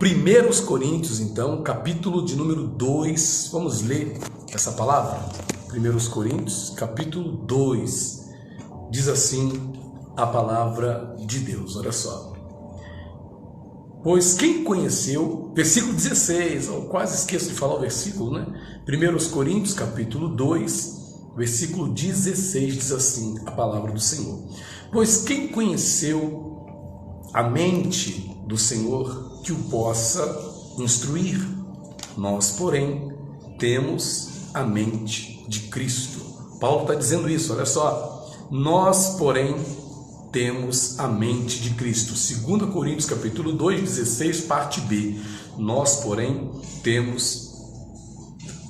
1 Coríntios, então, capítulo de número 2. Vamos ler essa palavra? 1 Coríntios, capítulo 2. Diz assim a palavra de Deus, olha só. Pois quem conheceu, versículo 16, eu quase esqueço de falar o versículo, né? 1 Coríntios, capítulo 2, versículo 16, diz assim a palavra do Senhor. Pois quem conheceu a mente do Senhor que o possa instruir? Nós, porém, temos a mente de Cristo. Paulo está dizendo isso, olha só. Nós, porém, temos a mente de Cristo. 2 Coríntios, capítulo 2, 16, parte B. Nós, porém, temos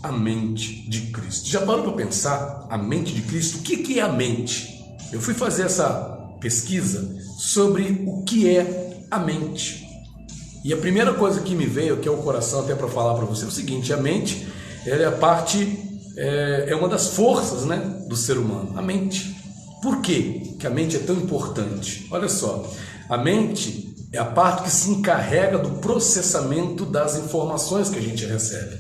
a mente de Cristo. Já parou para pensar a mente de Cristo? O que é a mente? Eu fui fazer essa pesquisa sobre o que é a mente. E a primeira coisa que me veio aqui ao coração até para falar para você é o seguinte: a mente ela é a parte, é uma das forças, né, do ser humano, a mente. Por quê que a mente é tão importante? Olha só, a mente é a parte que se encarrega do processamento das informações que a gente recebe.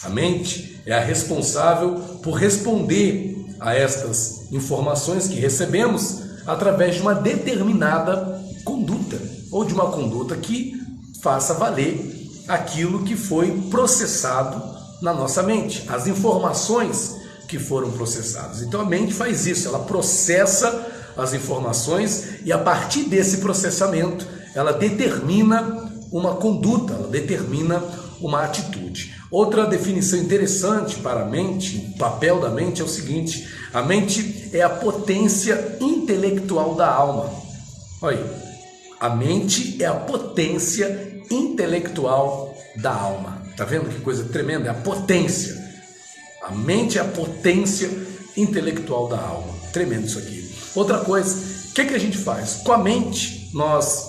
A mente é a responsável por responder a estas informações que recebemos através de uma determinada conduta, ou de uma conduta que faça valer aquilo que foi processado na nossa mente, as informações que foram processadas. Então a mente faz isso, ela processa as informações e a partir desse processamento ela determina uma conduta, ela determina uma atitude. Outra definição interessante para a mente, o papel da mente é o seguinte: a mente é a potência intelectual da alma. Olha aí, a mente é a potência intelectual da alma. Tá vendo que coisa tremenda? É a potência. A mente é a potência intelectual da alma. Tremendo isso aqui. Outra coisa, o que a gente faz? Com a mente, nós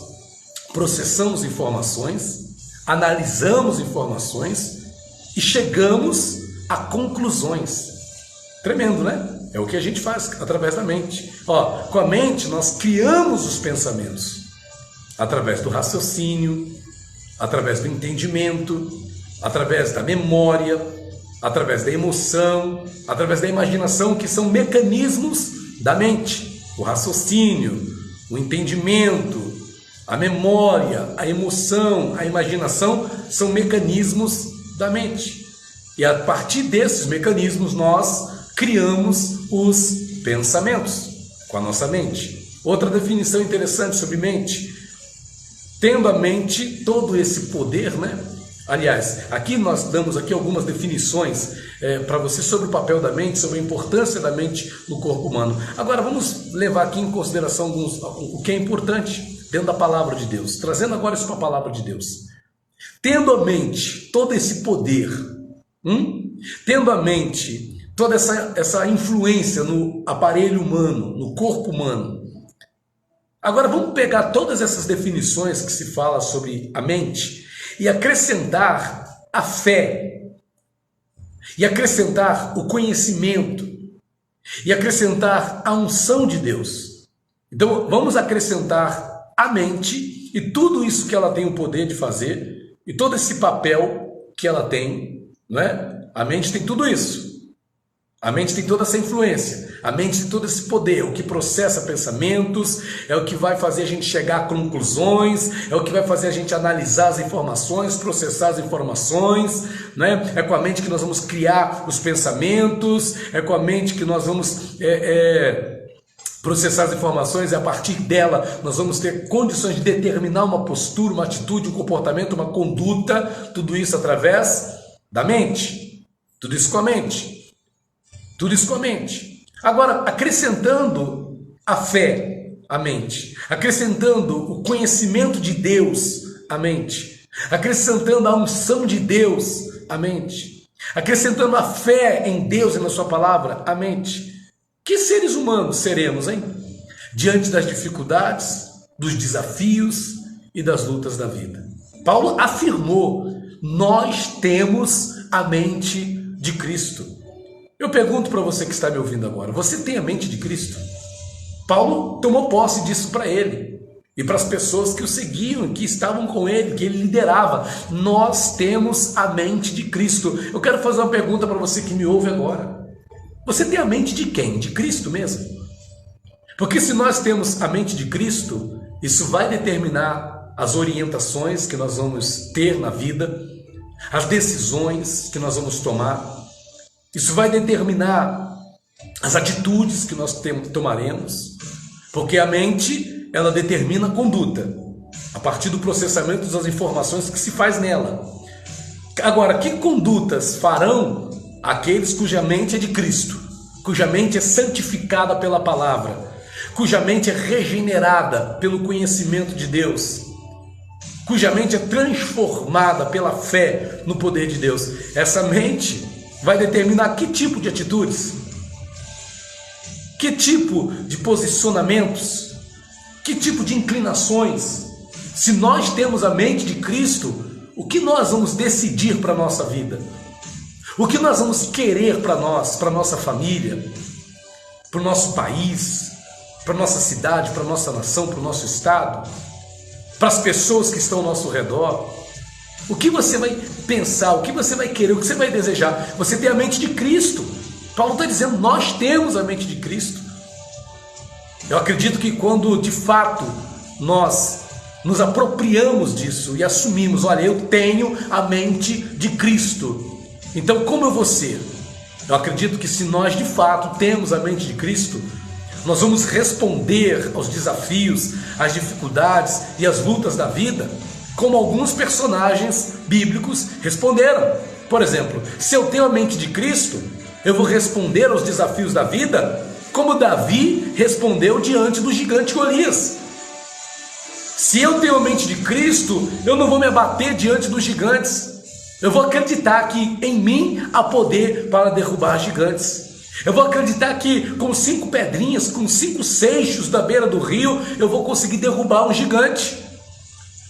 processamos informações, analisamos informações e chegamos a conclusões. Tremendo, né? É o que a gente faz através da mente. Ó, com a mente, nós criamos os pensamentos através do raciocínio, através do entendimento, através da memória, através da emoção, através da imaginação, que são mecanismos da mente. O raciocínio, o entendimento, a memória, a emoção, a imaginação são mecanismos da mente. E a partir desses mecanismos nós criamos os pensamentos com a nossa mente. Outra definição interessante sobre mente: tendo a mente todo esse poder, né? Aliás, aqui nós damos aqui algumas definições para você sobre o papel da mente, sobre a importância da mente no corpo humano. Agora vamos levar aqui em consideração o que é importante dentro da palavra de Deus, trazendo agora isso para a palavra de Deus. Tendo a mente todo esse poder, tendo a mente toda essa influência no aparelho humano, no corpo humano. Agora vamos pegar todas essas definições que se fala sobre a mente e acrescentar a fé, e acrescentar o conhecimento, e acrescentar a unção de Deus. Então vamos acrescentar a mente e tudo isso que ela tem o poder de fazer, e todo esse papel que ela tem, não é? A mente tem tudo isso. A mente tem toda essa influência, a mente tem todo esse poder, é o que processa pensamentos, é o que vai fazer a gente chegar a conclusões, é o que vai fazer a gente analisar as informações, processar as informações, né? É com a mente que nós vamos criar os pensamentos, é com a mente que nós vamos processar as informações, e a partir dela nós vamos ter condições de determinar uma postura, uma atitude, um comportamento, uma conduta, tudo isso através da mente, tudo isso com a mente. Tudo isso com a mente. Agora, acrescentando a fé à mente, acrescentando o conhecimento de Deus à mente, acrescentando a unção de Deus à mente, acrescentando a fé em Deus e na sua palavra à mente. Que seres humanos seremos, hein? Diante das dificuldades, dos desafios e das lutas da vida. Paulo afirmou: nós temos a mente de Cristo. Eu pergunto para você que está me ouvindo agora: você tem a mente de Cristo? Paulo tomou posse disso para ele. e para as pessoas que o seguiam, que estavam com ele, que ele liderava. Nós temos a mente de Cristo. Eu quero fazer uma pergunta para você que me ouve agora. Você tem a mente de quem? De Cristo mesmo? Porque se nós temos a mente de Cristo, isso vai determinar as orientações que nós vamos ter na vida, as decisões que nós vamos tomar. Isso vai determinar as atitudes que nós tomaremos, porque a mente, ela determina a conduta, a partir do processamento das informações que se faz nela. Agora, que condutas farão aqueles cuja mente é de Cristo, cuja mente é santificada pela palavra, cuja mente é regenerada pelo conhecimento de Deus, cuja mente é transformada pela fé no poder de Deus? Essa mente vai determinar que tipo de atitudes, que tipo de posicionamentos, que tipo de inclinações. Se nós temos a mente de Cristo, o que nós vamos decidir para a nossa vida? O que nós vamos querer para nós, para a nossa família, para o nosso país, para a nossa cidade, para a nossa nação, para o nosso estado, para as pessoas que estão ao nosso redor? O que você vai pensar, o que você vai querer, o que você vai desejar? Você tem a mente de Cristo. Paulo está dizendo, nós temos a mente de Cristo. Eu acredito que quando de fato nós nos apropriamos disso e assumimos, olha, eu tenho a mente de Cristo, então como eu vou ser? Eu acredito que se nós de fato temos a mente de Cristo, nós vamos responder aos desafios, às dificuldades e às lutas da vida, como alguns personagens bíblicos responderam. Por exemplo, se eu tenho a mente de Cristo, eu vou responder aos desafios da vida como Davi respondeu diante do gigante Golias. Se eu tenho a mente de Cristo, eu não vou me abater diante dos gigantes. Eu vou acreditar que em mim há poder para derrubar gigantes. Eu vou acreditar que com 5 pedrinhas, com 5 seixos da beira do rio, eu vou conseguir derrubar um gigante.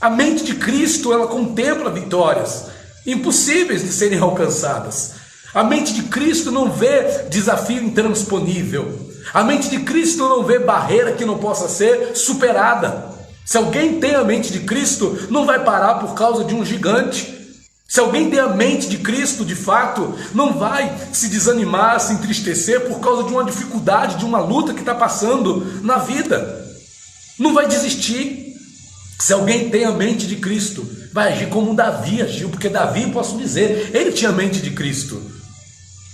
A mente de Cristo, ela contempla vitórias impossíveis de serem alcançadas. A mente de Cristo não vê desafio intransponível. A mente de Cristo não vê barreira que não possa ser superada. Se alguém tem a mente de Cristo, não vai parar por causa de um gigante. Se alguém tem a mente de Cristo, de fato, não vai se desanimar, se entristecer por causa de uma dificuldade, de uma luta que está passando na vida. Não vai desistir. Se alguém tem a mente de Cristo, vai agir como Davi agiu, porque Davi, posso dizer, ele tinha a mente de Cristo.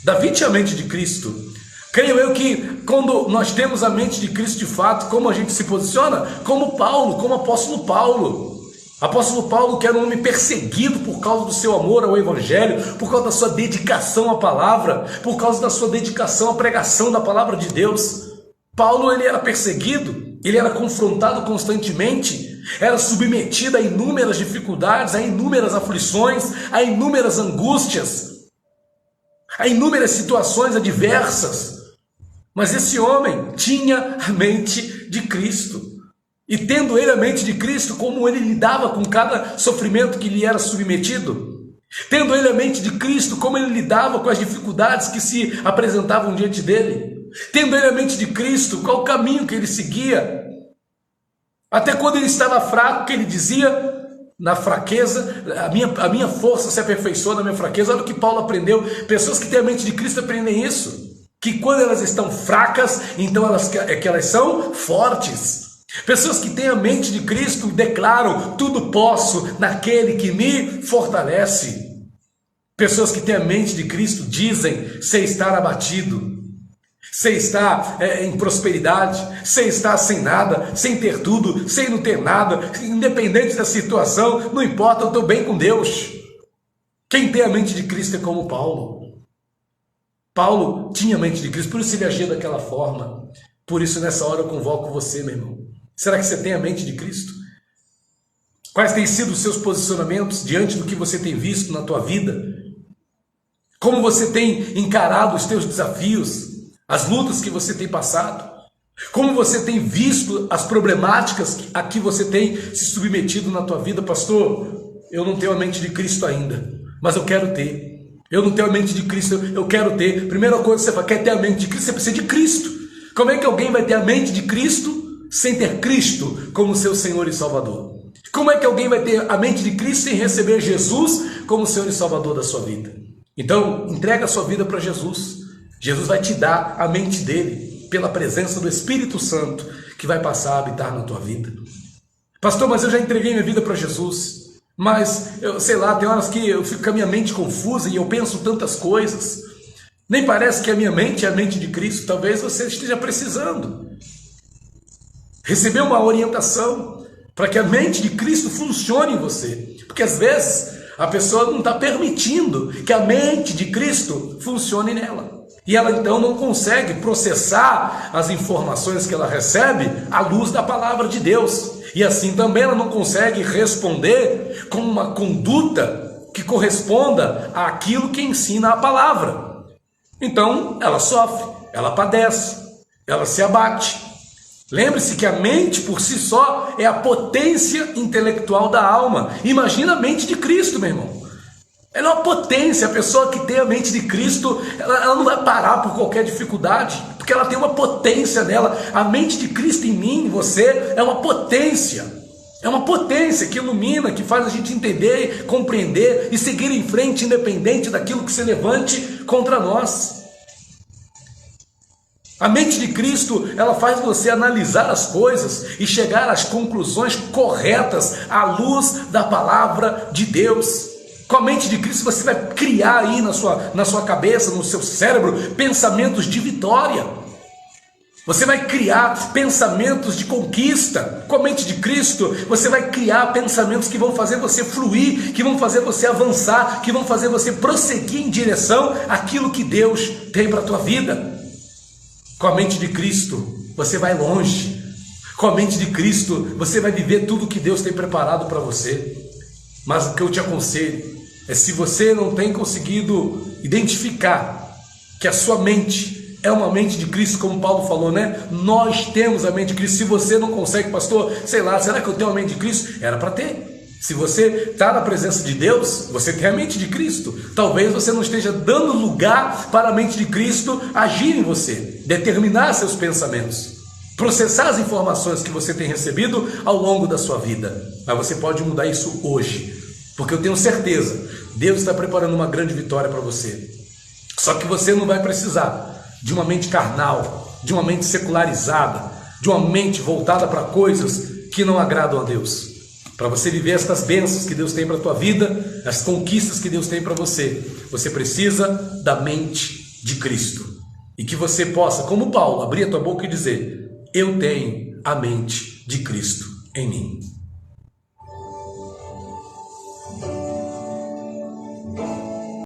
Davi tinha a mente de Cristo. Creio eu que quando nós temos a mente de Cristo de fato, como a gente se posiciona? Como Paulo, como apóstolo Paulo. Apóstolo Paulo, que era um homem perseguido por causa do seu amor ao Evangelho, por causa da sua dedicação à palavra, por causa da sua dedicação à pregação da palavra de Deus. Paulo, ele era perseguido, ele era confrontado constantemente, era submetido a inúmeras dificuldades, a inúmeras aflições, a inúmeras angústias, a inúmeras situações adversas. Mas esse homem tinha a mente de Cristo. E tendo ele a mente de Cristo, como ele lidava com cada sofrimento que lhe era submetido, tendo ele a mente de Cristo, como ele lidava com as dificuldades que se apresentavam diante dele, tendo ele a mente de Cristo, qual o caminho que ele seguia, até quando ele estava fraco, que ele dizia, na fraqueza, a minha força se aperfeiçoa na minha fraqueza. Olha o que Paulo aprendeu. Pessoas que têm a mente de Cristo aprendem isso, que quando elas estão fracas, então elas são fortes. Pessoas que têm a mente de Cristo declaram, tudo posso naquele que me fortalece. Pessoas que têm a mente de Cristo dizem, sem estar abatido, sem estar em prosperidade, sem estar sem nada, sem ter tudo, sem não ter nada, independente da situação, não importa, eu estou bem com Deus. Quem tem a mente de Cristo é como Paulo. Paulo tinha a mente de Cristo, por isso ele agia daquela forma. Por isso nessa hora eu convoco você, meu irmão. Será que você tem a mente de Cristo? Quais têm sido os seus posicionamentos diante do que você tem visto na tua vida? Como você tem encarado os teus desafios, as lutas que você tem passado? Como você tem visto as problemáticas a que você tem se submetido na tua vida? Pastor, eu não tenho a mente de Cristo ainda, mas eu quero ter. Eu não tenho a mente de Cristo, eu quero ter. Primeira coisa, você quer ter a mente de Cristo, você precisa de Cristo. Como é que alguém vai ter a mente de Cristo sem ter Cristo como seu Senhor e Salvador? Como é que alguém vai ter a mente de Cristo sem receber Jesus como Senhor e Salvador da sua vida? Então, entrega a sua vida para Jesus. Jesus vai te dar a mente dele, pela presença do Espírito Santo, que vai passar a habitar na tua vida. Pastor, mas eu já entreguei minha vida para Jesus. Mas, eu sei lá, tem horas que eu fico com a minha mente confusa e eu penso tantas coisas. Nem parece que a minha mente é a mente de Cristo. Talvez você esteja precisando receber uma orientação para que a mente de Cristo funcione em você. Porque às vezes a pessoa não está permitindo que a mente de Cristo funcione nela. E ela então não consegue processar as informações que ela recebe à luz da palavra de Deus. E assim também ela não consegue responder com uma conduta que corresponda àquilo que ensina a palavra. Então ela sofre, ela padece, ela se abate. Lembre-se que a mente por si só é a potência intelectual da alma. Imagina a mente de Cristo, meu irmão. Ela é uma potência. A pessoa que tem a mente de Cristo, ela não vai parar por qualquer dificuldade, porque ela tem uma potência nela. A mente de Cristo em mim, em você, é uma potência. É uma potência que ilumina, que faz a gente entender, compreender e seguir em frente, independente daquilo que se levante contra nós. A mente de Cristo, ela faz você analisar as coisas e chegar às conclusões corretas à luz da palavra de Deus. Com a mente de Cristo você vai criar aí na sua cabeça, no seu cérebro, pensamentos de vitória. Você vai criar pensamentos de conquista. Com a mente de Cristo você vai criar pensamentos que vão fazer você fluir, que vão fazer você avançar, que vão fazer você prosseguir em direção àquilo que Deus tem para a tua vida. Com a mente de Cristo, você vai longe. Com a mente de Cristo, você vai viver tudo que Deus tem preparado para você. Mas o que eu te aconselho é, se você não tem conseguido identificar que a sua mente é uma mente de Cristo, como Paulo falou, né? Nós temos a mente de Cristo. Se você não consegue, pastor, sei lá, será que eu tenho a mente de Cristo? Era para ter. Se você está na presença de Deus, você tem a mente de Cristo. Talvez você não esteja dando lugar para a mente de Cristo agir em você, determinar seus pensamentos, processar as informações que você tem recebido ao longo da sua vida. Mas você pode mudar isso hoje, porque eu tenho certeza, Deus está preparando uma grande vitória para você. Só que você não vai precisar de uma mente carnal, de uma mente secularizada, de uma mente voltada para coisas que não agradam a Deus. Para você viver estas bênçãos que Deus tem para a tua vida, as conquistas que Deus tem para você, você precisa da mente de Cristo. E que você possa, como Paulo, abrir a tua boca e dizer: eu tenho a mente de Cristo em mim.